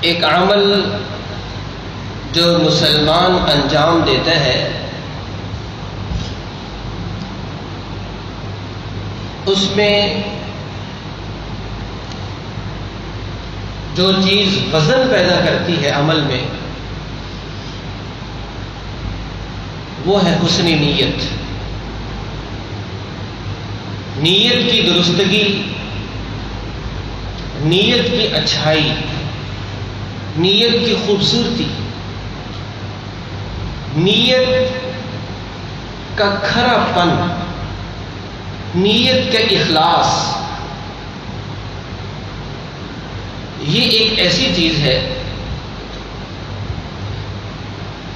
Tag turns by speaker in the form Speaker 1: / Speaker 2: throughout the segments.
Speaker 1: ایک عمل جو مسلمان انجام دیتا ہے اس میں جو چیز وزن پیدا کرتی ہے عمل میں وہ ہے حسن نیت. نیت کی درستگی، نیت کی اچھائی، نیت کی خوبصورتی، نیت کا کھرا پن، نیت کا اخلاص، یہ ایک ایسی چیز ہے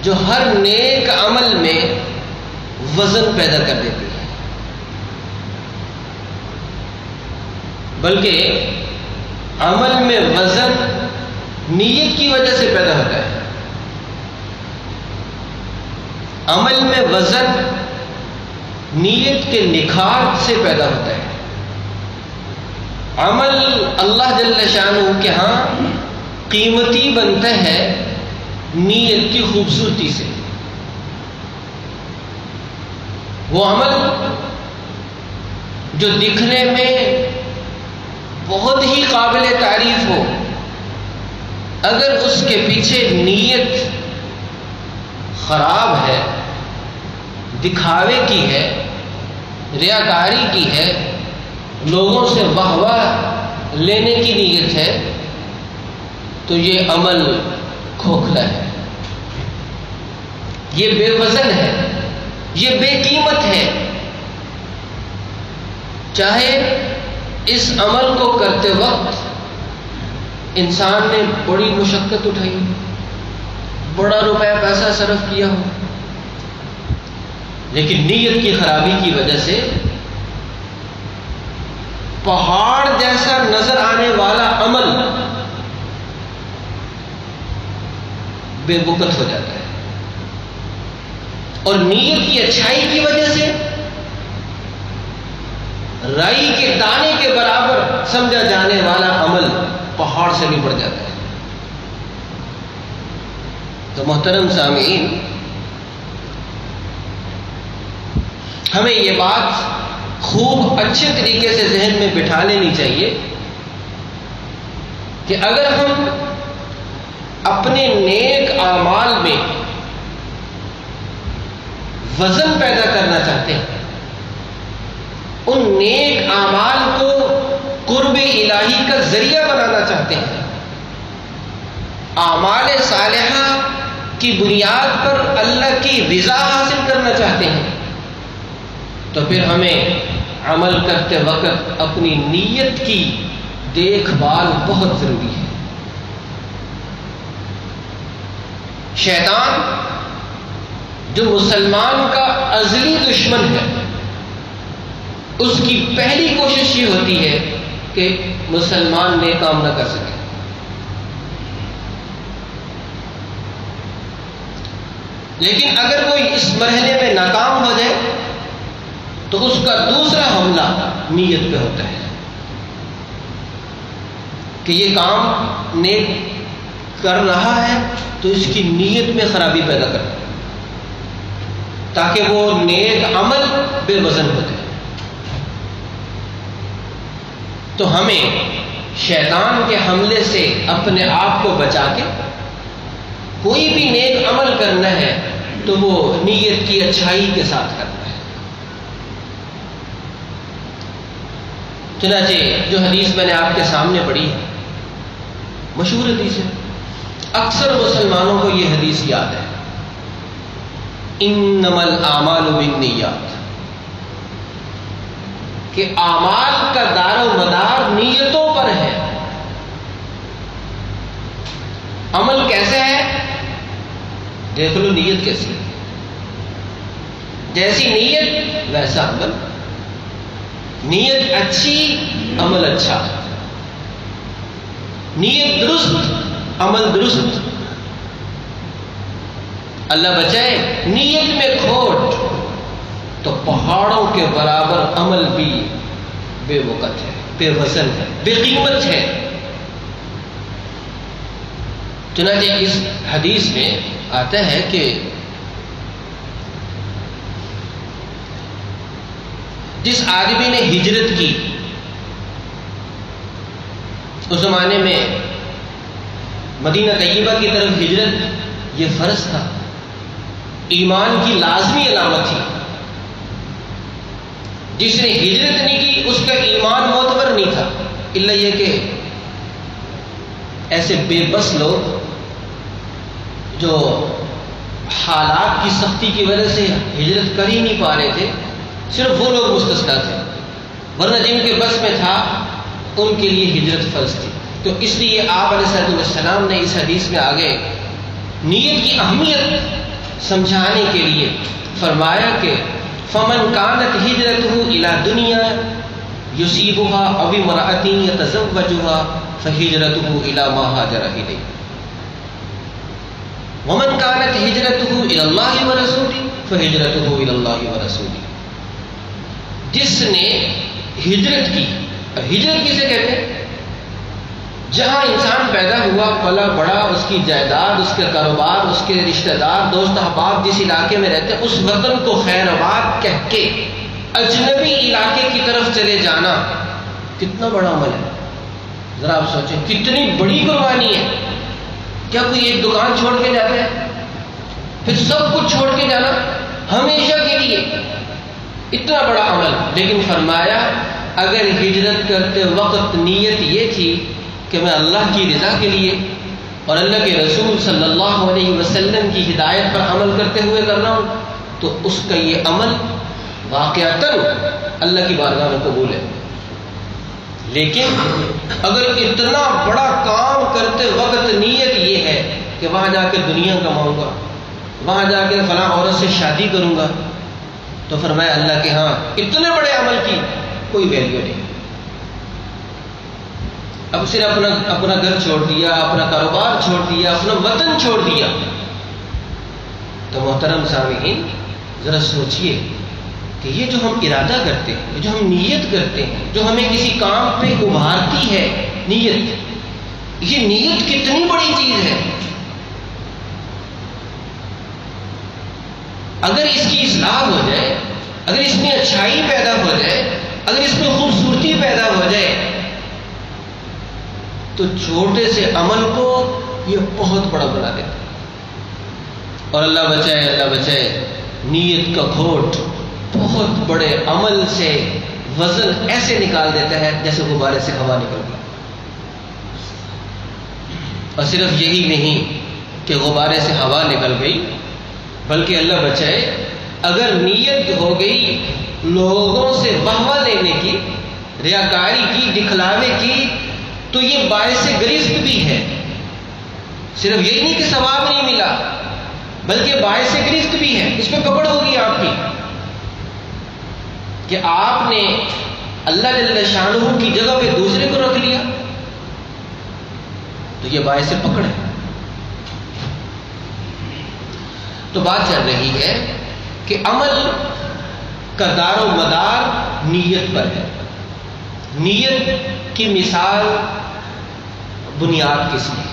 Speaker 1: جو ہر نیک عمل میں وزن پیدا کر دیتی ہے. بلکہ عمل میں وزن نیت کی وجہ سے پیدا ہوتا ہے. عمل میں وزن نیت کے نکھار سے پیدا ہوتا ہے. عمل اللہ جل شانہ کے ہاں قیمتی بنتا ہے نیت کی خوبصورتی سے. وہ عمل جو دکھنے میں بہت ہی قابل تعریف ہو، اگر اس کے پیچھے نیت خراب ہے، دکھاوے کی ہے، ریاکاری کی ہے، لوگوں سے واہ واہ لینے کی نیت ہے، تو یہ عمل کھوکھلا ہے، یہ بے وزن ہے، یہ بے قیمت ہے. چاہے اس عمل کو کرتے وقت انسان نے بڑی مشقت اٹھائی، بڑا روپیہ پیسہ صرف کیا ہو، لیکن نیت کی خرابی کی وجہ سے پہاڑ جیسا نظر آنے والا عمل بے وقت ہو جاتا ہے. اور نیت کی اچھائی کی وجہ سے رائی کے دانے کے برابر سمجھا جانے والا عمل پہاڑ سے بھی بڑھ جاتا ہے. تو محترم سامعین، ہمیں یہ بات خوب اچھے طریقے سے ذہن میں بٹھا لینی چاہیے کہ اگر ہم اپنے نیک اعمال میں وزن پیدا کرنا چاہتے ہیں، ان نیک اعمال کو قرب الہی کا ذریعہ بنانا چاہتے ہیں، اعمال صالحہ کی بنیاد پر اللہ کی رضا حاصل کرنا چاہتے ہیں، تو پھر ہمیں عمل کرتے وقت اپنی نیت کی دیکھ بھال بہت ضروری ہے. شیطان جو مسلمان کا ازلی دشمن ہے، اس کی پہلی کوشش یہ ہوتی ہے کہ مسلمان نیک کام نہ کر سکے. لیکن اگر کوئی اس مرحلے میں ناکام ہو جائے تو اس کا دوسرا حملہ نیت پہ ہوتا ہے کہ یہ کام نیک کر رہا ہے تو اس کی نیت میں خرابی پیدا کرتا ہے تاکہ وہ نیک عمل بے وزن ہو جائے. تو ہمیں شیطان کے حملے سے اپنے آپ کو بچا کے کوئی بھی نیک عمل کرنا ہے تو وہ نیت کی اچھائی کے ساتھ کرنا ہے. چنانچہ جو حدیث میں نے آپ کے سامنے پڑھی ہے، مشہور حدیث ہے، اکثر مسلمانوں کو یہ حدیث یاد ہے، انما الاعمال بالنیات، کہ اعمال کا دار و مدار نیتوں پر ہے. عمل کیسے ہے؟ دیکھ لو نیت کیسی ہے، جیسی نیت ویسا عمل. نیت اچھی، عمل اچھا، نیت درست، عمل درست. اللہ بچائے نیت میں کھوٹ تو پہاڑوں کے برابر عمل بھی بے وقت ہے، بے وزن ہے، بے قیمت ہے. چنانچہ اس حدیث میں آتا ہے کہ جس آدمی نے ہجرت کی، اس زمانے میں مدینہ طیبہ کی طرف ہجرت یہ فرض تھا، ایمان کی لازمی علامت تھی. جس نے ہجرت نہیں کی اس کا ایمان معتبر نہیں تھا، الا یہ کہ ایسے بے بس لوگ جو حالات کی سختی کی وجہ سے ہجرت کر ہی نہیں پا رہے تھے، صرف وہ لوگ مستثنیٰ تھے، ورنہ جن کے بس میں تھا ان کے لیے ہجرت فرض تھی. تو اس لیے آپ علیہ السلام نے اس حدیث میں آگے نیت کی اہمیت سمجھانے کے لیے فرمایا کہ فمن کانت ہجرتہ الی دنیا یصیبها او امرأۃ یتزوجها فہجرتہ الی ما ہاجر الیہ ومن کانت ہجرتہ الی اللہ ورسولہ فہجرتہ الی اللہ ورسولہ. جس نے ہجرت کی، ہجرت کسے کہتے ہیں؟ جہاں انسان پیدا ہوا، پلا بڑا، اس کی جائیداد، اس کے کاروبار، اس کے رشتہ دار، دوست احباب جس علاقے میں رہتے ہیں، اس وطن کو خیر آباد کہہ کے اجنبی علاقے کی طرف چلے جانا کتنا بڑا عمل ہے. ذرا آپ سوچیں کتنی بڑی قربانی ہے. کیا کوئی ایک دکان چھوڑ کے جاتا ہے پھر سب کچھ چھوڑ کے جانا ہمیشہ کے لیے؟ اتنا بڑا عمل. لیکن فرمایا اگر ہجرت کرتے وقت نیت یہ تھی کہ میں اللہ کی رضا کے لیے اور اللہ کے رسول صلی اللہ علیہ وسلم کی ہدایت پر عمل کرتے ہوئے کرنا ہوں، تو اس کا یہ عمل واقعتاً اللہ کی بارگاہ میں قبول ہے. لیکن اگر اتنا بڑا کام کرتے وقت نیت یہ ہے کہ وہاں جا کے دنیا کماؤں گا، وہاں جا کے فلاں عورت سے شادی کروں گا، تو فرمایا اللہ کے ہاں اتنے بڑے عمل کی کوئی ویلیو نہیں. اب صرف اپنا گھر چھوڑ دیا، اپنا کاروبار چھوڑ دیا، اپنا وطن چھوڑ دیا، تو محترم سامعین ذرا سوچئے کہ یہ جو ہم ارادہ کرتے ہیں، جو ہم نیت کرتے ہیں، جو ہمیں کسی کام پہ ابھارتی ہے نیت، یہ نیت کتنی بڑی چیز ہے. اگر اس کی اصلاح ہو جائے، اگر اس میں اچھائی پیدا ہو جائے، اگر اس میں خوبصورتی پیدا ہو جائے، تو چھوٹے سے عمل کو یہ بہت بڑا بنا دیتا ہے. اور اللہ بچائے نیت کا گھوٹ بہت بڑے عمل سے وزن ایسے نکال دیتا ہے جیسے غبارے سے ہوا نکل گئی. اور صرف یہی نہیں کہ غبارے سے ہوا نکل گئی، بلکہ اللہ بچائے اگر نیت ہو گئی لوگوں سے واہ لینے کی، ریاکاری کی، دکھلاوے کی، تو یہ باعث گرفت بھی ہے. صرف یہی نہیں کہ ثواب نہیں ملا، بلکہ باعث گرفت بھی ہے. اس پہ پکڑ ہوگی آپ کی کہ آپ نے اللہ جل شانہ کی جگہ پہ دوسرے کو رکھ لیا، تو یہ باعث پکڑ ہے. تو بات چل رہی ہے کہ عمل کا دار و مدار نیت پر ہے. نیت کی مثال بنیاد کس میں؟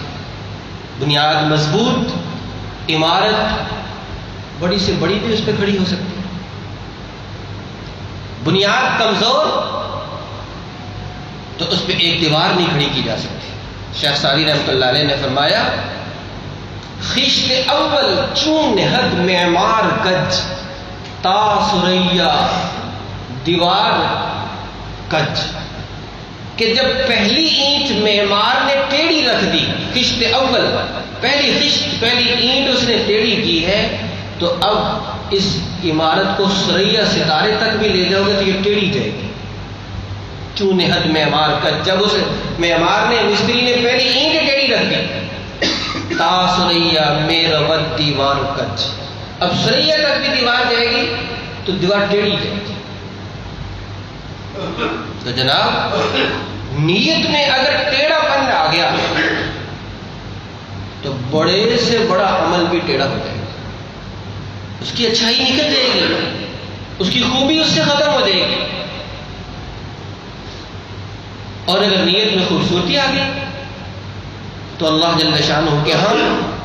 Speaker 1: بنیاد مضبوط، عمارت بڑی سے بڑی بھی اس پہ کھڑی ہو سکتی ہے. بنیاد کمزور تو اس پہ ایک دیوار نہیں کھڑی کی جا سکتی. شیخ سعدی رحمۃ اللہ علیہ نے فرمایا خشت اول چون نہد معمار کج تا سریا دیوار کج، کہ جب پہلی اینٹ معمار نے ٹیڑھی رکھ دی، خشت اول پہلی خشت پہلی اینٹ اس نے ٹیڑھی کی ہے، تو اب اس عمارت کو سریا ستارے تک بھی لے جاؤ گے تو یہ ٹیڑھی جائے گی. چون حد معمار کج، جب اس معمار نے مستری نے پہلی اینٹ ٹیڑھی رکھ دی، تا سریا میرا ود دیوار کج، اب سریا تک بھی دیوار جائے گی تو دیوار ٹیڑھی جائے گی. تو جناب نیت میں اگر ٹیڑھا پن آ گیا تو بڑے سے بڑا عمل بھی ٹیڑھا ہو جائے گا. اس کی اچھائی نکل جائے گی، اس کی خوبی اس سے ختم ہو جائے گی. اور اگر نیت میں خوبصورتی آ گئی تو اللہ جل شانہ کے ہاں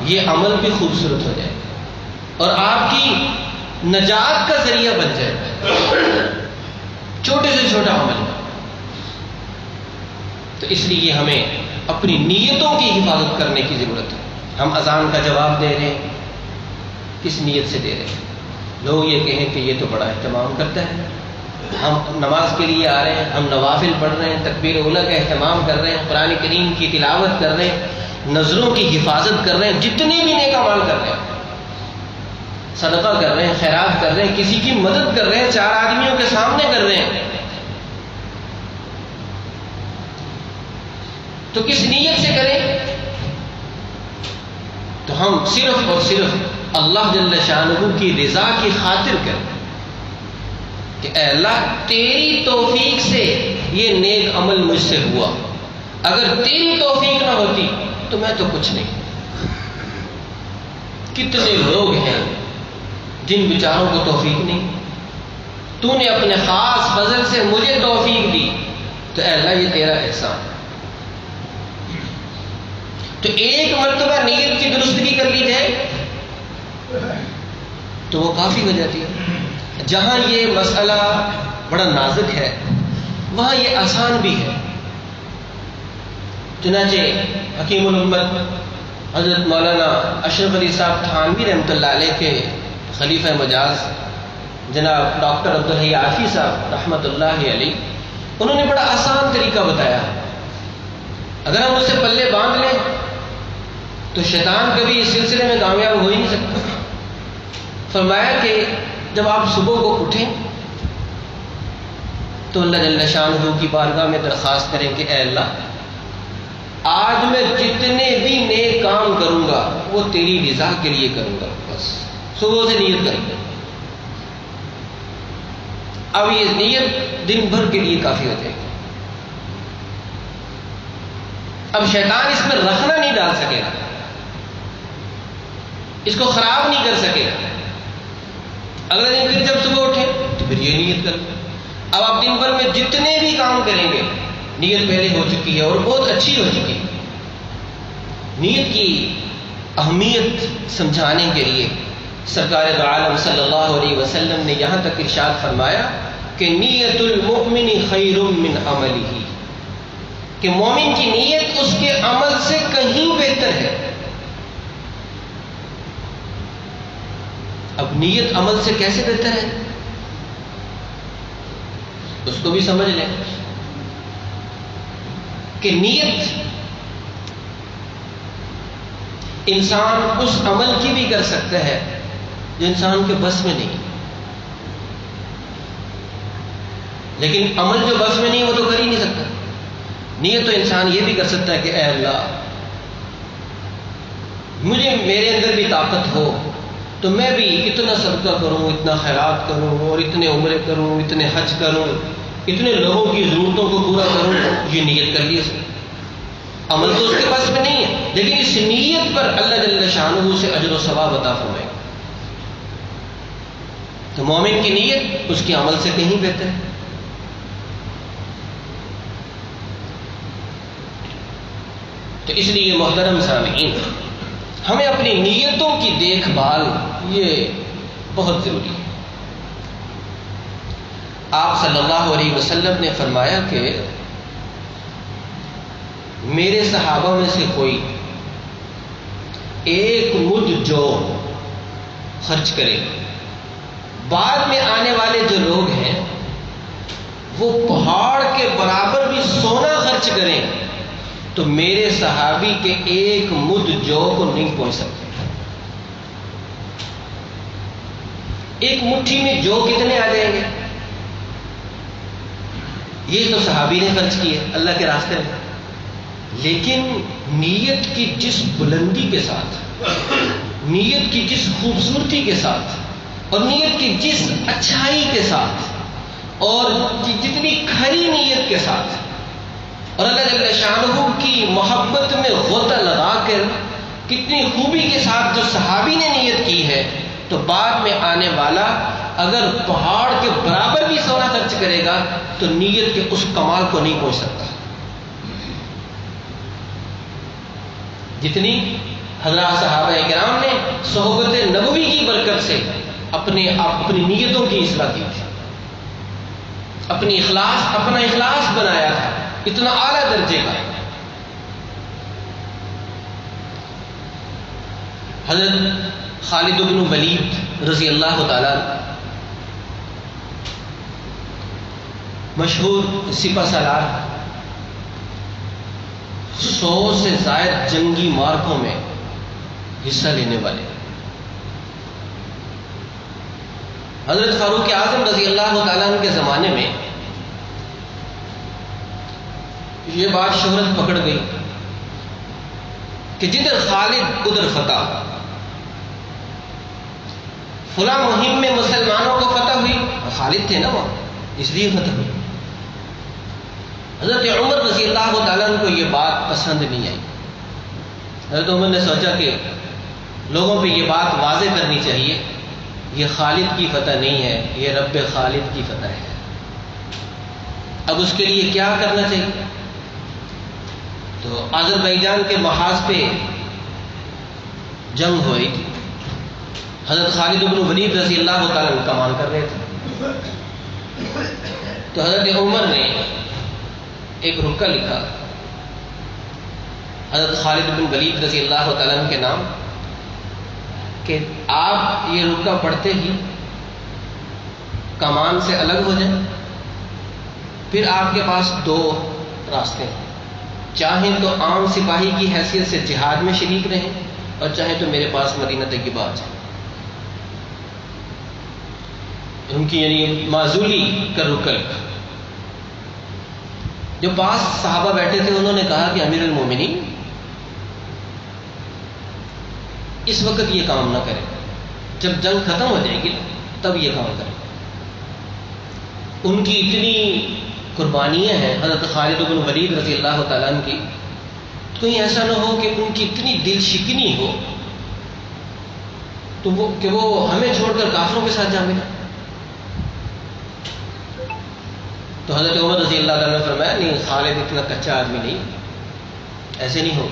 Speaker 1: یہ عمل بھی خوبصورت ہو جائے اور آپ کی نجات کا ذریعہ بن جائے، چھوٹے سے چھوٹا عمل۔ تو اس لیے ہمیں اپنی نیتوں کی حفاظت کرنے کی ضرورت ہے۔ ہم اذان کا جواب دے رہے ہیں، کس نیت سے دے رہے ہیں؟ لوگ یہ کہیں کہ یہ تو بڑا اہتمام کرتا ہے، ہم نماز کے لیے آ رہے ہیں، ہم نوافل پڑھ رہے ہیں، تکبیر اولیٰ کا اہتمام کر رہے ہیں، قرآن کریم کی تلاوت کر رہے ہیں، نظروں کی حفاظت کر رہے ہیں، جتنے بھی نیک اعمال کر رہے ہیں، صدقہ کر رہے ہیں، خیرات کر رہے ہیں، کسی کی مدد کر رہے ہیں، 4 آدمیوں کے سامنے کر رہے ہیں، تو کس نیت سے کریں؟ تو ہم صرف اور صرف اللہ جل شانہ کی رضا کی خاطر کریں کہ اے اللہ تیری توفیق سے یہ نیک عمل مجھ سے ہوا، اگر تیری توفیق نہ ہوتی تو میں تو کچھ نہیں۔ کتنے لوگ ہیں جن بیچاروں کو توفیق نہیں، تو نے اپنے خاص فضل سے مجھے توفیق دی، تو اے اللہ یہ تیرا احسان۔ تو ایک مرتبہ نیت کی درستگی کر لی جائے تو وہ کافی ہو جاتی ہے۔ جہاں یہ مسئلہ بڑا نازک ہے وہاں یہ آسان بھی ہے۔ چنانچہ حکیم الامت حضرت مولانا اشرف علی صاحب تھانوی رحمۃ اللہ علیہ کے خلیفہ مجاز جناب ڈاکٹر عبدالحی عافی صاحب رحمۃ اللہ علیہ، انہوں نے بڑا آسان طریقہ بتایا۔ اگر ہم اسے پلے باندھ لیں تو شیطان کبھی اس سلسلے میں کامیاب ہو ہی نہیں سکتا۔ فرمایا کہ جب آپ صبح کو اٹھیں تو اللہ جل شانہ کی بارگاہ میں درخواست کریں کہ اے اللہ آج میں جتنے بھی نیک کام کروں گا وہ تیری رضا کے لیے کروں گا، بس صبح سے نیت کریں گے۔ اب یہ نیت دن بھر کے لیے کافی ہو جائے گی۔ اب شیطان اس میں رخنا نہیں ڈال سکے گا، اس کو خراب نہیں کر سکے گا۔ اگلے دن پھر جب صبح اٹھے تو پھر یہ نیت کر لیں۔ اب آپ دن بھر میں جتنے بھی کام کریں گے نیت پہلے ہو چکی ہے اور بہت اچھی ہو چکی ہے۔ نیت کی اہمیت سمجھانے کے لیے سرکار دو عالم صلی اللہ علیہ وسلم نے یہاں تک ارشاد فرمایا کہ نیت المؤمن خیر من عملہ، کہ مومن کی نیت اس کے عمل سے کہیں بہتر ہے۔ اب نیت عمل سے کیسے بہتر ہے اس کو بھی سمجھ لیں کہ نیت انسان اس عمل کی بھی کر سکتا ہے جو انسان کے بس میں نہیں، لیکن عمل جو بس میں نہیں وہ تو کر ہی نہیں سکتا۔ نیت تو انسان یہ بھی کر سکتا ہے کہ اے اللہ مجھے میرے اندر بھی طاقت ہو تو میں بھی اتنا صدقہ کروں، اتنا خیرات کروں اور اتنے عمرے کروں، اتنے حج کروں، اتنے لوگوں کی ضرورتوں کو پورا کروں۔ یہ نیت کر لی اس نے، عمل تو اس کے پاس میں نہیں ہے، لیکن اس نیت پر اللہ جل شانہ سے اجر و ثواب عطا فرمائے گا۔ تو مومن کی نیت اس کے عمل سے کہیں بہتر ہے۔ تو اس لیے محترم سامعین ہمیں اپنی نیتوں کی دیکھ بھال یہ بہت ضروری ہے۔ آپ صلی اللہ علیہ وسلم نے فرمایا کہ میرے صحابہ میں سے کوئی ایک مد جو خرچ کرے، بعد میں آنے والے جو لوگ ہیں وہ پہاڑ کے برابر بھی سونا خرچ کریں تو میرے صحابی کے ایک مد جو کو نہیں پہنچ سکتے۔ ایک مٹھی میں جو کتنے آ جائیں گے؟ یہ تو صحابی نے خرچ کیے اللہ کے راستے میں، لیکن نیت کی جس بلندی کے ساتھ، نیت کی جس خوبصورتی کے ساتھ اور نیت کی جس اچھائی کے ساتھ اور جتنی کھری نیت کے ساتھ اور اللہ جل شانہ کی محبت میں غوطہ لگا کر کتنی خوبی کے ساتھ جو صحابی نے نیت کی ہے، تو بعد میں آنے والا اگر پہاڑ کے برابر بھی سونا خرچ کرے گا تو نیت کے اس کمال کو نہیں پہنچ سکتا۔ جتنی حضرات صحابہ کرام نے صحبت نبوی کی برکت سے اپنی نیتوں کی اصلاح کی تھی، اپنا اخلاص بنایا تھا اتنا اعلیٰ درجے کا۔ حضرت خالد بن ولید رضی اللہ تعالیٰ مشہور سپہ سالار، 100 سے زائد جنگی معرکوں میں حصہ لینے والے، حضرت فاروق اعظم رضی اللہ تعالیٰ عنہ کے زمانے میں یہ بات شہرت پکڑ گئی کہ جدھر خالد ادھر فتح، فلاں مہم میں مسلمانوں کو فتح ہوئی، خالد تھے نا وہاں اس لیے فتح ہوئی۔ حضرت عمر رضی اللہ تعالیٰ عنہ کو یہ بات پسند نہیں آئی۔ حضرت عمر نے سوچا کہ لوگوں پہ یہ بات واضح کرنی چاہیے، یہ خالد کی فتح نہیں ہے، یہ رب خالد کی فتح ہے۔ اب اس کے لیے کیا کرنا چاہیے؟ تو آذربائیجان کے محاذ پہ جنگ ہو رہی تھی، حضرت خالد بن ولید رضی اللہ تعالیٰ عنہ کمان کر رہے تھے، تو حضرت عمر نے ایک رکہ لکھا حضرت خالد بن ولید رضی اللہ تعالیٰ عنہ کے نام کہ آپ یہ رکہ پڑھتے ہی کمان سے الگ ہو جائیں، پھر آپ کے پاس 2 راستے ہیں، چاہیں تو عام سپاہی کی حیثیت سے جہاد میں شریک رہیں اور چاہیں تو میرے پاس مدینہ طیبہ آ جائیں۔ ان کی یعنی معزولی کا رکہ لکھا۔ جو پاس صحابہ بیٹھے تھے انہوں نے کہا کہ امیر المومنین اس وقت یہ کام نہ کرے، جب جنگ ختم ہو جائے گی تب یہ کام کرے۔ ان کی اتنی قربانیاں ہیں حضرت خالد بن ولید رضی اللہ تعالیٰ عنہ کی، کہیں ایسا نہ ہو کہ ان کی اتنی دل شکنی ہو تو وہ ہمیں چھوڑ کر کافروں کے ساتھ جا ملے۔ تو حضرت عمر رضی اللہ تعالیٰ نے فرمایا نہیں، خالد اتنا کچا آدمی نہیں، ایسے نہیں ہو۔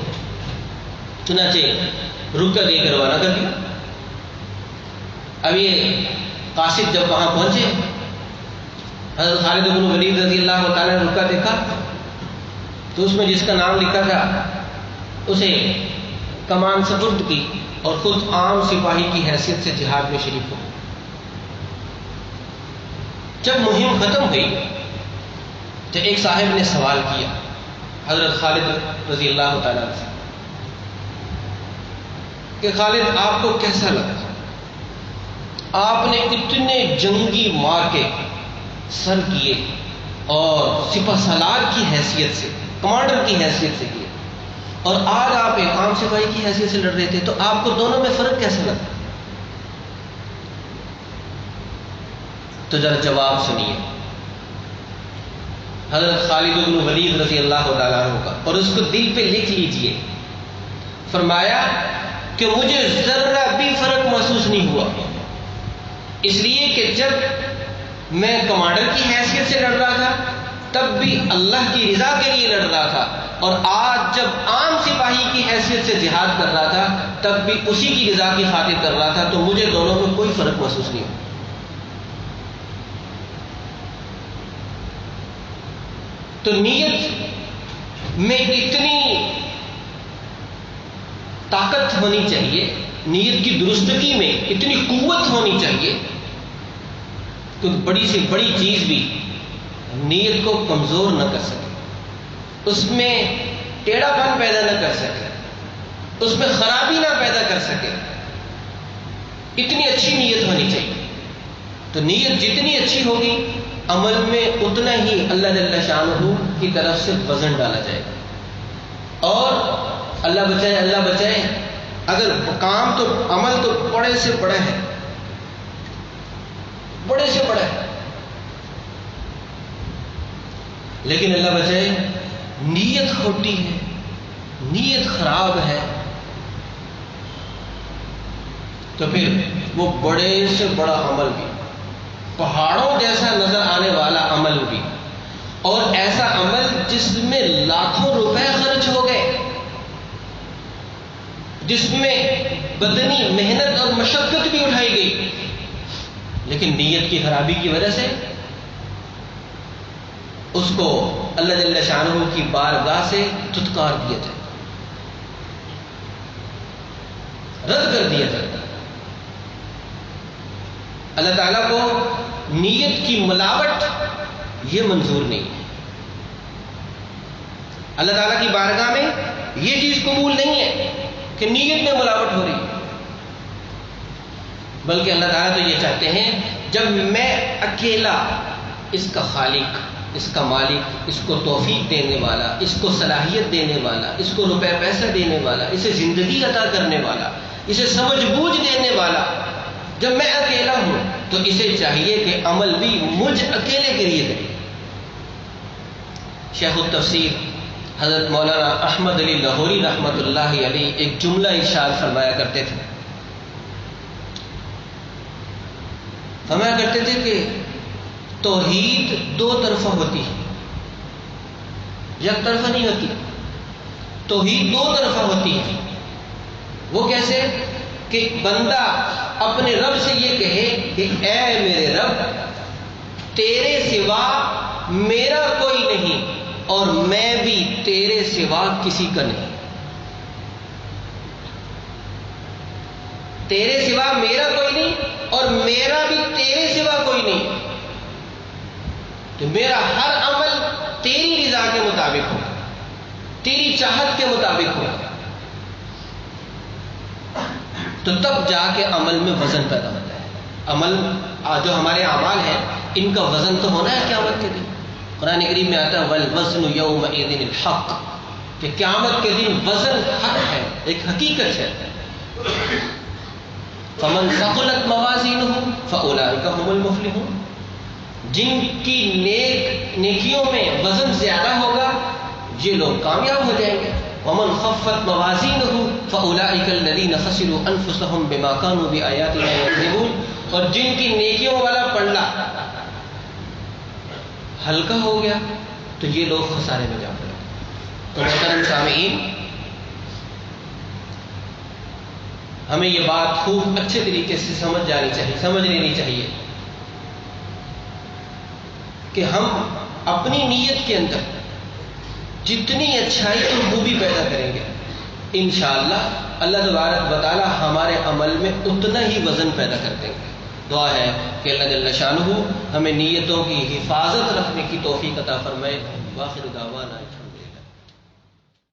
Speaker 1: چنانچہ رکہ دے کر روانہ کر دیا۔ اب یہ قاصد جب وہاں پہنچے، حضرت خالد بن ولید رضی اللہ تعالیٰ نے رکہ دیکھا تو اس میں جس کا نام لکھا تھا اسے کمان سپرد کی اور خود عام سپاہی کی حیثیت سے جہاد میں شریک ہو۔ جب مہم ختم ہوئی تو ایک صاحب نے سوال کیا حضرت خالد رضی اللہ تعالیٰ سے کہ خالد آپ کو کیسا لگا؟ آپ نے اتنے جنگی مارکے سر کیے اور سپہ سالار کی حیثیت سے، کمانڈر کی حیثیت سے کیے، اور آج آپ ایک عام سپاہی کی حیثیت سے لڑ رہے تھے، تو آپ کو دونوں میں فرق کیسا لگا؟ تو ذرا جواب سنیے حضرت خالد بن ولید رضی اللہ تعالیٰ عنہ کا، اور اس کو دل پہ لکھ لیجئے۔ فرمایا کہ مجھے ذرہ بھی فرق محسوس نہیں ہوا، اس لیے کہ جب میں کمانڈر کی حیثیت سے لڑ رہا تھا تب بھی اللہ کی رضا کے لیے لڑ رہا تھا، اور آج جب عام سپاہی کی حیثیت سے جہاد کر رہا تھا تب بھی اسی کی رضا کی خاطر کر رہا تھا، تو مجھے دونوں میں کوئی فرق محسوس نہیں ہوا۔ تو نیت میں اتنی طاقت ہونی چاہیے، نیت کی درستگی میں اتنی قوت ہونی چاہیے کہ بڑی سے بڑی چیز بھی نیت کو کمزور نہ کر سکے، اس میں ٹیڑھا پن پیدا نہ کر سکے، اس میں خرابی نہ پیدا کر سکے، اتنی اچھی نیت ہونی چاہیے۔ تو نیت جتنی اچھی ہوگی عمل میں اتنا ہی اللہ جل شانہ کی طرف سے وزن ڈالا جائے گا۔ اور اللہ بچائے اگر کام تو عمل تو بڑے سے بڑا ہے، بڑے سے بڑا ہے، لیکن اللہ بچائے نیت کھوٹی ہے، نیت خراب ہے، تو پھر وہ بڑے سے بڑا عمل بھی، پہاڑوں جیسا نظر آنے والا عمل بھی، اور ایسا عمل جس میں لاکھوں روپے خرچ ہو گئے، جس میں بدنی محنت اور مشقت بھی اٹھائی گئی، لیکن نیت کی خرابی کی وجہ سے اس کو اللہ جل شانہ کی بارگاہ سے دھتکار دیا جائے، رد کر دیا جائے۔ اللہ تعالیٰ کو نیت کی ملاوٹ یہ منظور نہیں ہے۔ اللہ تعالیٰ کی بارگاہ میں یہ چیز قبول نہیں ہے کہ نیت میں ملاوٹ ہو رہی ہے، بلکہ اللہ تعالیٰ تو یہ چاہتے ہیں جب میں اکیلا اس کا خالق، اس کا مالک، اس کو توفیق دینے والا، اس کو صلاحیت دینے والا، اس کو روپے پیسہ دینے والا، اسے زندگی عطا کرنے والا، اسے سمجھ بوجھ دینے والا، جب میں اکیلا ہوں تو اسے چاہیے کہ عمل بھی مجھ اکیلے کے لیے کرے۔ شیخ التفسیر حضرت مولانا احمد علی لاہوری رحمۃ اللہ علیہ ایک جملہ ارشاد فرمایا کرتے تھے، فرمایا کرتے تھے کہ توحید دو طرفہ ہوتی ہے، یک طرفہ نہیں ہوتی، توحید دو طرفہ ہوتی ہے۔ وہ کیسے کہ بندہ اپنے رب سے یہ کہے کہ اے میرے رب، تیرے سوا میرا کوئی نہیں اور میں بھی تیرے سوا کسی کا نہیں، تیرے سوا میرا کوئی نہیں اور میرا بھی تیرے سوا کوئی نہیں، تو میرا ہر عمل تیری رضا کے مطابق ہو، تیری چاہت کے مطابق ہو، تو تب جا کے عمل میں وزن پیدا ہوتا ہے۔ عمل جو ہمارے اعمال ہیں ان کا وزن تو ہونا ہے قیامت کے دن۔ قرآن کریم میں آتا ہے والوزن یومئذ الحق، کہ قیامت کے دن وزن حق ہے، ایک حقیقت ہے۔ فمن ثقلت موازینہ فاولئک هم المفلحون، جن کی نیکیوں میں وزن زیادہ ہوگا یہ لوگ کامیاب ہو جائیں گے۔ ومن خفت موازینہ فاولئک الذین خسروا انفسهم بما كانوا بآیاتنا یکذبون، اور جن کی نیکیوں والا پلڑا ہلکا ہو گیا تو یہ لوگ خسارے میں جا پڑے۔ تو محترم سامعین، ہمیں یہ بات خوب اچھے طریقے سے سمجھ لینی چاہیے کہ ہم اپنی نیت کے اندر جتنی اچھائی اور خوبی پیدا کریں گے، انشاءاللہ اللہ تبارک و تعالی ہمارے عمل میں اتنا ہی وزن پیدا کر دیں گے۔ دعا ہے کہ اللہ جل شانہ ہمیں نیتوں کی حفاظت رکھنے کی توفیق عطا فرمائے۔ وآخر دعوانا